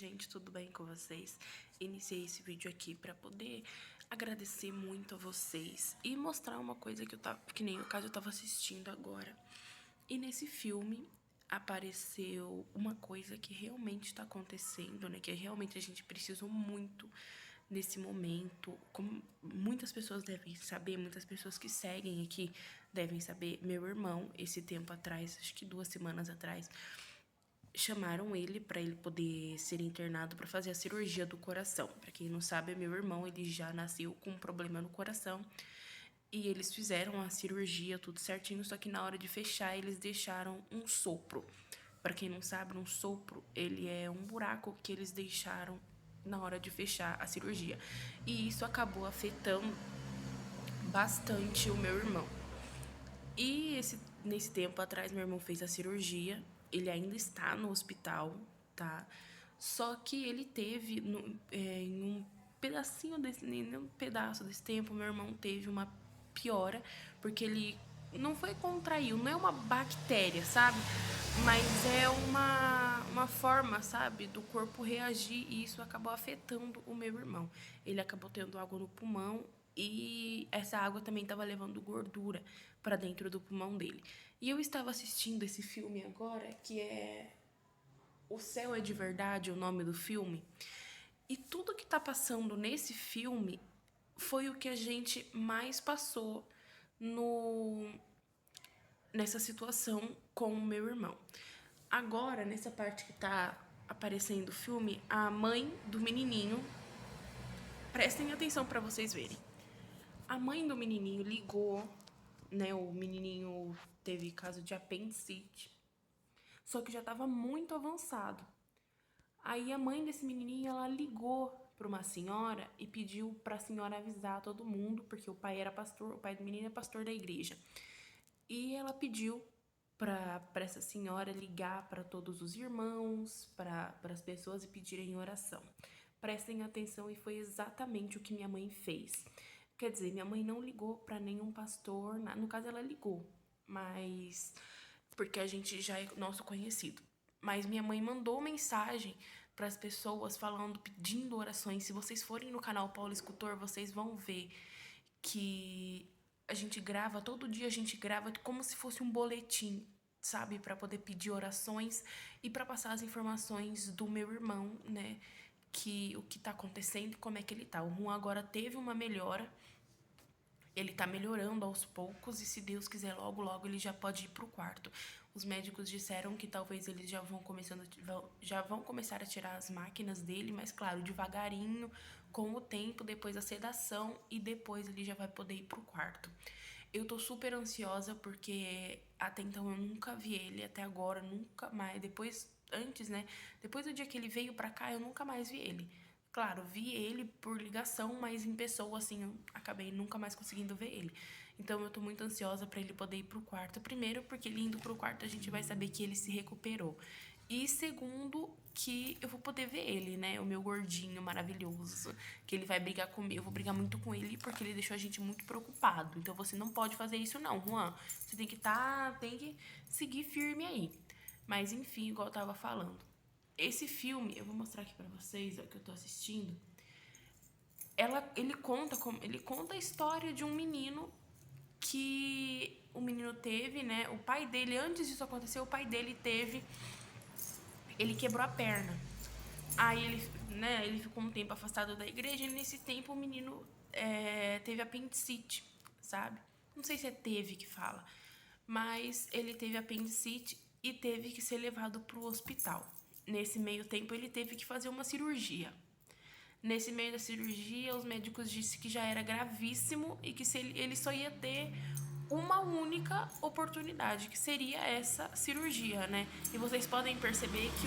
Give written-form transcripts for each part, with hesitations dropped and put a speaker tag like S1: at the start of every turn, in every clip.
S1: gente, tudo bem com vocês? Iniciei esse vídeo aqui para poder agradecer muito a vocês e mostrar uma coisa que que nem no caso eu tava assistindo agora. E nesse filme apareceu uma coisa que realmente tá acontecendo, né? Que realmente a gente precisou muito nesse momento. Como muitas pessoas devem saber, muitas pessoas que seguem aqui devem saber, meu irmão, esse tempo atrás, acho que 2 semanas atrás, chamaram ele para ele poder ser internado para fazer a cirurgia do coração. Para quem não sabe, meu irmão, ele já nasceu com um problema no coração e eles fizeram a cirurgia tudo certinho, só que na hora de fechar eles deixaram um sopro. Para quem não sabe, um sopro, ele é um buraco que eles deixaram na hora de fechar a cirurgia. E isso acabou afetando bastante o meu irmão. E nesse tempo atrás, meu irmão fez a cirurgia. Ele ainda está no hospital, tá? Só que ele teve, em um pedacinho desse, em um pedaço desse tempo, meu irmão teve uma piora, porque ele não foi contraiu, não é uma bactéria, sabe? Mas é uma forma, sabe, do corpo reagir e isso acabou afetando o meu irmão. Ele acabou tendo água no pulmão e essa água também estava levando gordura para dentro do pulmão dele. E eu estava assistindo esse filme agora, que é O Céu é de Verdade, o nome do filme. E tudo que tá passando nesse filme foi o que a gente mais passou no nessa situação com o meu irmão. Agora, nessa parte que tá aparecendo o filme, a mãe do menininho, prestem atenção para vocês verem. A mãe do menininho ligou, né? O menininho teve caso de apendicite, só que já estava muito avançado. Aí a mãe desse menininho, ela ligou para uma senhora e pediu para a senhora avisar todo mundo, porque o pai era pastor, o pai do menino é pastor da igreja. E ela pediu para essa senhora ligar para todos os irmãos, para as pessoas e pedirem oração. Prestem atenção, e foi exatamente o que minha mãe fez. Quer dizer, minha mãe não ligou para nenhum pastor, no caso ela ligou, mas porque a gente já é nosso conhecido. Mas minha mãe mandou mensagem para as pessoas falando, pedindo orações. Se vocês forem no canal Paulo Escultor, vocês vão ver que a gente grava, todo dia a gente grava como se fosse um boletim, sabe? Para poder pedir orações e para passar as informações do meu irmão, né? Que o que tá acontecendo e como é que ele tá. O Juan agora teve uma melhora. Ele tá melhorando aos poucos e se Deus quiser, logo, logo ele já pode ir pro quarto. Os médicos disseram que talvez eles já vão começar a tirar as máquinas dele, mas claro, devagarinho, com o tempo, depois a sedação e depois ele já vai poder ir pro quarto. Eu tô super ansiosa porque até então eu nunca vi ele, até agora, nunca mais. Antes, né? Depois do dia que ele veio pra cá, eu nunca mais vi ele. Claro, vi ele por ligação, mas em pessoa, assim, eu acabei nunca mais conseguindo ver ele. Então eu tô muito ansiosa pra ele poder ir pro quarto. Primeiro, porque ele indo pro quarto a gente vai saber que ele se recuperou. E segundo, que eu vou poder ver ele, né? O meu gordinho maravilhoso. Que ele vai brigar comigo. Eu vou brigar muito com ele porque ele deixou a gente muito preocupado. Então você não pode fazer isso, não, Juan. Você tem que seguir firme aí. Mas enfim, igual eu tava falando. Esse filme, eu vou mostrar aqui pra vocês, ó, que eu tô assistindo. Ele conta a história de um menino que o menino teve, né? O pai dele, antes disso acontecer, o pai dele ele quebrou a perna. Aí ele ficou um tempo afastado da igreja e nesse tempo o menino teve apendicite, sabe? Não sei se é teve que fala, mas ele teve apendicite e teve que ser levado pro hospital. Nesse meio tempo ele teve que fazer uma cirurgia. Nesse meio da cirurgia, os médicos disseram que já era gravíssimo e que ele só ia ter uma única oportunidade, que seria essa cirurgia, né? E vocês podem perceber que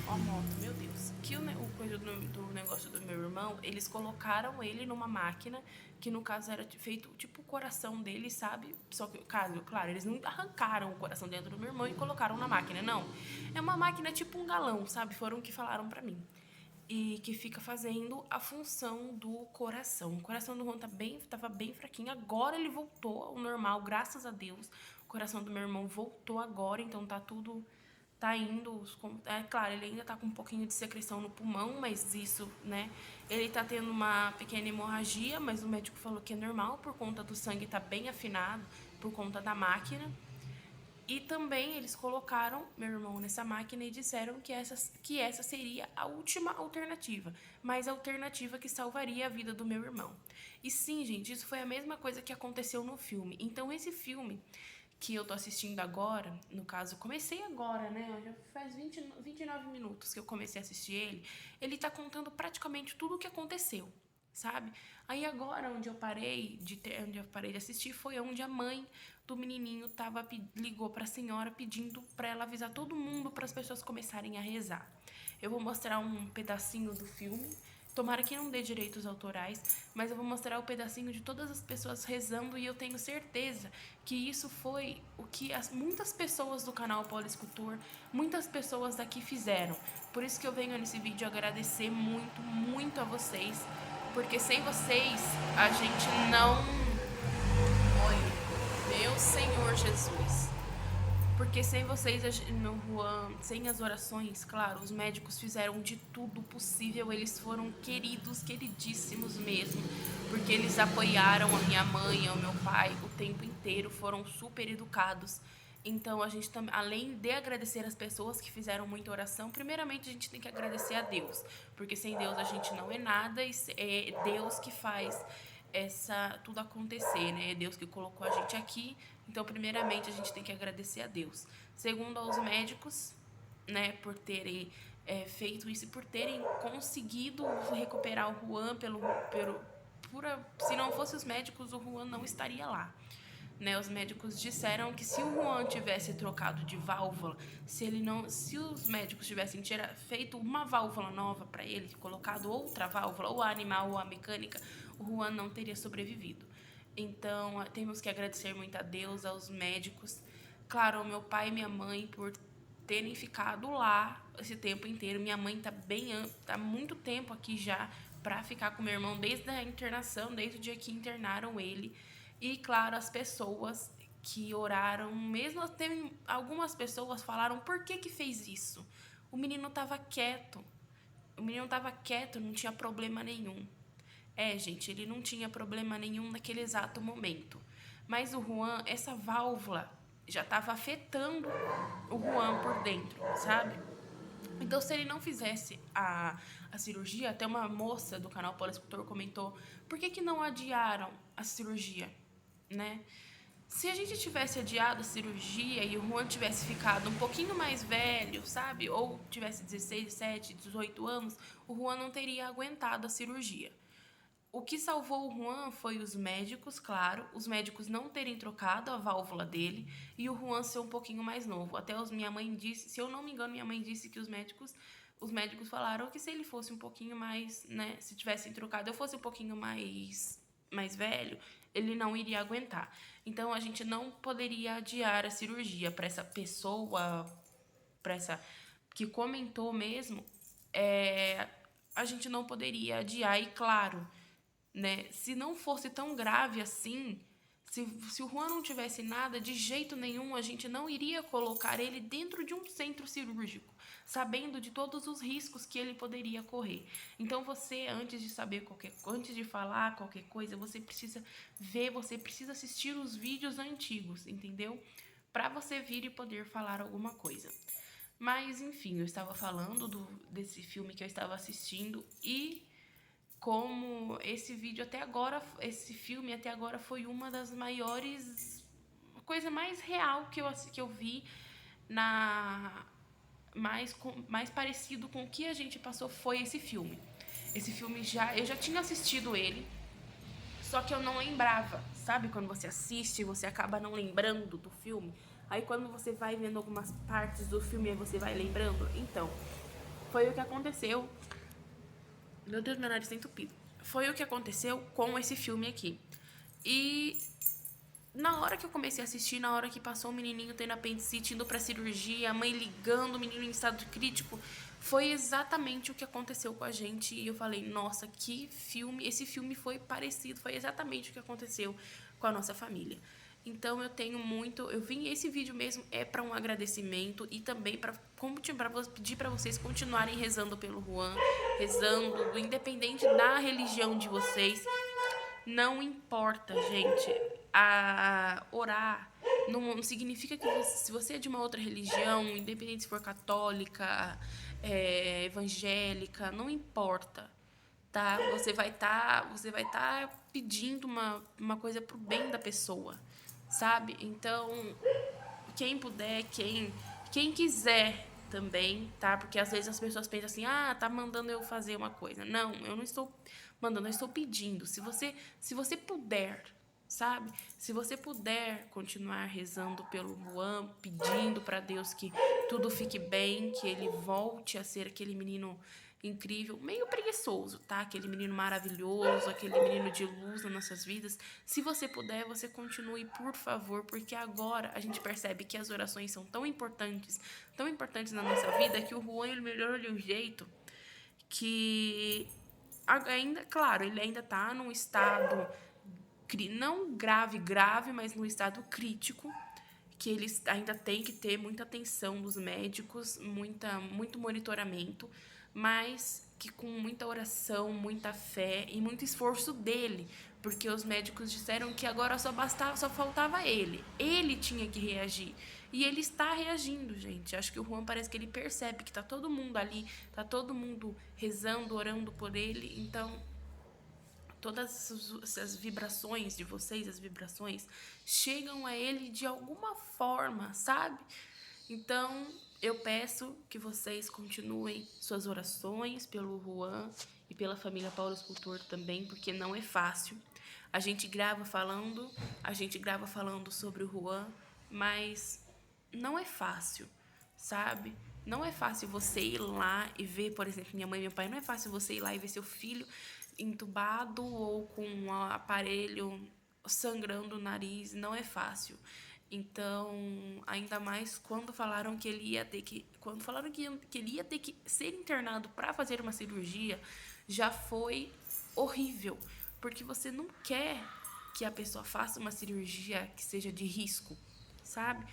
S1: Ó, a moto, meu Deus. Que o coisa do negócio do meu irmão, eles colocaram ele numa máquina, que no caso era feito tipo o coração dele, sabe? Só que, claro, eles não arrancaram o coração dentro do meu irmão e colocaram na máquina, não. É uma máquina tipo um galão, sabe? Foram o que falaram pra mim e que fica fazendo a função do coração. O coração do Juan tava bem fraquinho, agora ele voltou ao normal, graças a Deus. O coração do meu irmão voltou agora, então tá tá indo, é claro, ele ainda tá com um pouquinho de secreção no pulmão, mas isso, né, ele tá tendo uma pequena hemorragia, mas o médico falou que é normal por conta do sangue tá bem afinado, por conta da máquina. E também eles colocaram meu irmão nessa máquina e disseram que essa seria a última alternativa, mas a alternativa que salvaria a vida do meu irmão. E sim, gente, isso foi a mesma coisa que aconteceu no filme. Então esse filme que eu tô assistindo agora, no caso, comecei agora, né? Já faz 29 minutos que eu comecei a assistir ele tá contando praticamente tudo o que aconteceu, sabe? Aí agora, onde eu parei de assistir foi onde a mãe do menininho ligou pra senhora pedindo pra ela avisar todo mundo para as pessoas começarem a rezar. Eu vou mostrar um pedacinho do filme. Tomara que não dê direitos autorais, mas eu vou mostrar o pedacinho de todas as pessoas rezando e eu tenho certeza que isso foi o que muitas pessoas do canal Poliescultor, muitas pessoas daqui fizeram. Por isso que eu venho nesse vídeo agradecer muito, muito a vocês, porque sem vocês a gente não... Oi, meu Senhor Jesus. Porque sem vocês, no Juan, sem as orações, claro, os médicos fizeram de tudo possível, eles foram queridos, queridíssimos mesmo, porque eles apoiaram a minha mãe e o meu pai o tempo inteiro, foram super educados. Então, a gente também, além de agradecer as pessoas que fizeram muita oração, primeiramente a gente tem que agradecer a Deus, porque sem Deus a gente não é nada e é Deus que faz tudo acontecer, né? É Deus que colocou a gente aqui. Então, primeiramente, a gente tem que agradecer a Deus. Segundo, aos médicos, né, por terem feito isso e por terem conseguido recuperar o Juan se não fosse os médicos, o Juan não estaria lá. Né, os médicos disseram que se o Juan tivesse trocado de válvula, se os médicos tivessem feito uma válvula nova para ele, colocado outra válvula, ou a animal ou a mecânica, o Juan não teria sobrevivido. Então, temos que agradecer muito a Deus, aos médicos, claro, ao meu pai e minha mãe por terem ficado lá esse tempo inteiro. Minha mãe tá há muito tempo aqui já para ficar com meu irmão desde a internação, desde o dia que internaram ele. E claro, as pessoas que oraram, mesmo tem algumas pessoas falaram: "Por que fez isso?" O menino estava quieto. O menino estava quieto, não tinha problema nenhum. Gente, ele não tinha problema nenhum naquele exato momento. Mas o Juan, essa válvula já estava afetando o Juan por dentro, sabe? Então, se ele não fizesse a cirurgia, até uma moça do canal Poliescultor comentou: por que não adiaram a cirurgia, né? Se a gente tivesse adiado a cirurgia e o Juan tivesse ficado um pouquinho mais velho, sabe? Ou tivesse 16, 17, 18 anos, o Juan não teria aguentado a cirurgia. O que salvou o Juan foi os médicos, claro, os médicos não terem trocado a válvula dele e o Juan ser um pouquinho mais novo. Até minha mãe disse, se eu não me engano, minha mãe disse que os médicos falaram que se ele fosse um pouquinho mais, né, se tivessem trocado, eu fosse um pouquinho mais velho, ele não iria aguentar. Então a gente não poderia adiar a cirurgia para essa pessoa, para essa que comentou mesmo, a gente não poderia adiar e claro, né? Se não fosse tão grave assim, se o Juan não tivesse nada, de jeito nenhum a gente não iria colocar ele dentro de um centro cirúrgico, sabendo de todos os riscos que ele poderia correr. Então você, antes de falar qualquer coisa, você precisa ver, você precisa assistir os vídeos antigos, entendeu? Para você vir e poder falar alguma coisa. Mas enfim, eu estava falando desse filme que eu estava assistindo e como esse filme até agora foi uma das maiores, coisa mais real que eu vi mais parecido com o que a gente passou foi esse filme. Esse filme eu já tinha assistido ele, só que eu não lembrava, sabe? Quando você assiste, você acaba não lembrando do filme. Aí quando você vai vendo algumas partes do filme, você vai lembrando. Então, foi o que aconteceu. Meu Deus, meu nariz tá entupido. Foi o que aconteceu com esse filme aqui. E na hora que eu comecei a assistir, na hora que passou o menininho tendo apendicite, indo pra cirurgia, a mãe ligando, o menino em estado crítico, foi exatamente o que aconteceu com a gente. E eu falei, nossa, que filme, esse filme foi parecido, foi exatamente o que aconteceu com a nossa família. Então eu vim esse vídeo mesmo é para um agradecimento e também para pedir para vocês continuarem rezando pelo Juan, rezando, independente da religião de vocês. Não importa, gente. Orar não significa que se você é de uma outra religião, independente se for católica, evangélica, não importa, tá? Você vai tá pedindo uma coisa pro bem da pessoa, sabe? Então, quem puder, quem quiser também, tá? Porque às vezes as pessoas pensam assim, tá mandando eu fazer uma coisa. Não, eu não estou mandando, eu estou pedindo. Se você puder, sabe? Se você puder continuar rezando pelo Juan, pedindo para Deus que tudo fique bem, que ele volte a ser aquele menino incrível, meio preguiçoso, tá? Aquele menino maravilhoso, aquele menino de luz nas nossas vidas. Se você puder, você continue, por favor, porque agora a gente percebe que as orações são tão importantes na nossa vida, que o Juan ele melhorou de um jeito que ainda, claro, ele ainda tá num estado não grave, mas num estado crítico, que eles ainda tem que ter muita atenção dos médicos, muito monitoramento, mas que com muita oração, muita fé e muito esforço dele, porque os médicos disseram que agora só faltava ele. Ele tinha que reagir. E ele está reagindo, gente. Acho que o Juan parece que ele percebe que tá todo mundo ali, tá todo mundo rezando, orando por ele. Então, todas essas vibrações de vocês, as vibrações, chegam a ele de alguma forma, sabe? Então, eu peço que vocês continuem suas orações pelo Juan e pela família Paulo Escultor também, porque não é fácil. A gente grava falando sobre o Juan, mas não é fácil, sabe? Não é fácil você ir lá e ver, por exemplo, minha mãe e meu pai, não é fácil você ir lá e ver seu filho entubado ou com um aparelho sangrando o nariz, não é fácil. Então, ainda mais quando falaram que ele ia ter que ser internado para fazer uma cirurgia, já foi horrível, porque você não quer que a pessoa faça uma cirurgia que seja de risco, sabe?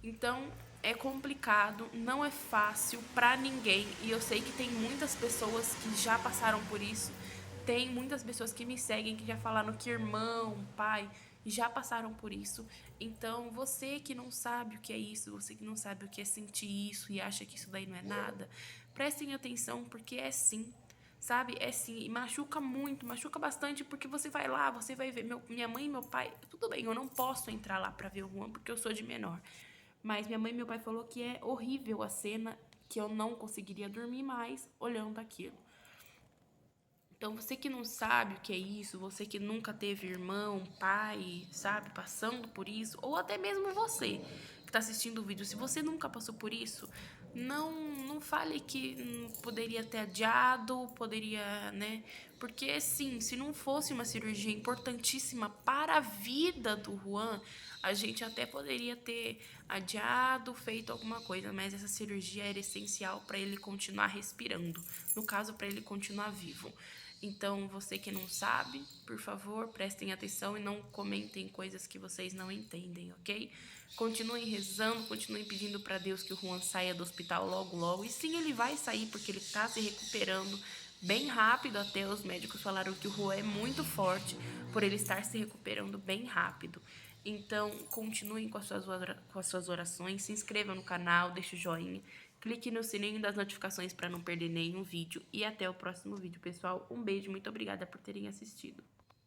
S1: Então, é complicado, não é fácil pra ninguém. E eu sei que tem muitas pessoas que já passaram por isso. Tem muitas pessoas que me seguem que já falaram que irmão, pai, já passaram por isso. Então, você que não sabe o que é isso, você que não sabe o que é sentir isso e acha que isso daí não é nada, prestem atenção, porque é sim, sabe? É sim, e machuca muito, machuca bastante, porque você vai lá, você vai ver minha mãe e meu pai. Tudo bem, eu não posso entrar lá pra ver o Juan porque eu sou de menor. Mas minha mãe e meu pai falou que é horrível a cena, que eu não conseguiria dormir mais olhando aquilo. Então, você que não sabe o que é isso, você que nunca teve irmão, pai, sabe, passando por isso, ou até mesmo você que está assistindo o vídeo, se você nunca passou por isso, não fale que poderia ter adiado, poderia, né? Porque, sim, se não fosse uma cirurgia importantíssima para a vida do Juan, a gente até poderia ter adiado, feito alguma coisa, mas essa cirurgia era essencial para ele continuar respirando, no caso, para ele continuar vivo. Então, você que não sabe, por favor, prestem atenção e não comentem coisas que vocês não entendem, ok? Continuem rezando, continuem pedindo para Deus que o Juan saia do hospital logo, logo. E sim, ele vai sair porque ele tá se recuperando bem rápido. Até os médicos falaram que o Juan é muito forte por ele estar se recuperando bem rápido. Então, continuem com as suas orações, se inscrevam no canal, deixe o joinha. Clique no sininho das notificações para não perder nenhum vídeo. E até o próximo vídeo, pessoal. Um beijo, muito obrigada por terem assistido.